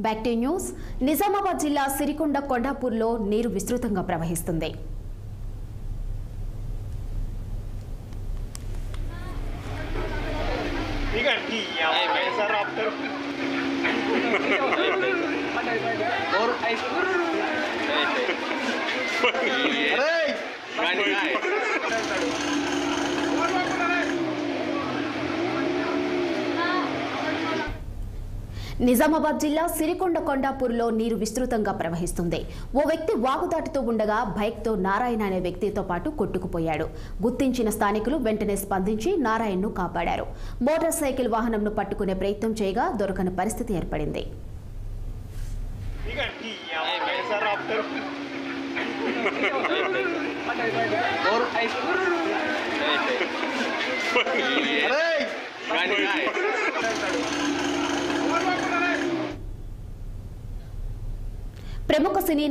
Back to news. Nizamabad జిల్లా సిరికొండ కొండాపూర్లో నీరు విస్తృతంగా ప్రవహిస్తుంది. నిజామాబాద్ జిల్లా సిరికొండ కొండాపూర్లో నీరు విస్తృతంగా ప్రవహిస్తుంది. ఓ వ్యక్తి వాగుదాటుతూ ఉండగా బైక్తో నారాయణ అనే వ్యక్తితో పాటు కొట్టుకుపోయాడు. గుర్తించిన స్థానికులు వెంటనే స్పందించి నారాయణను కాపాడారు. మోటార్ సైకిల్ వాహనంను పట్టుకునే ప్రయత్నం చేయగా దొరకని పరిస్థితి ఏర్పడింది. ప్రముఖ సినీ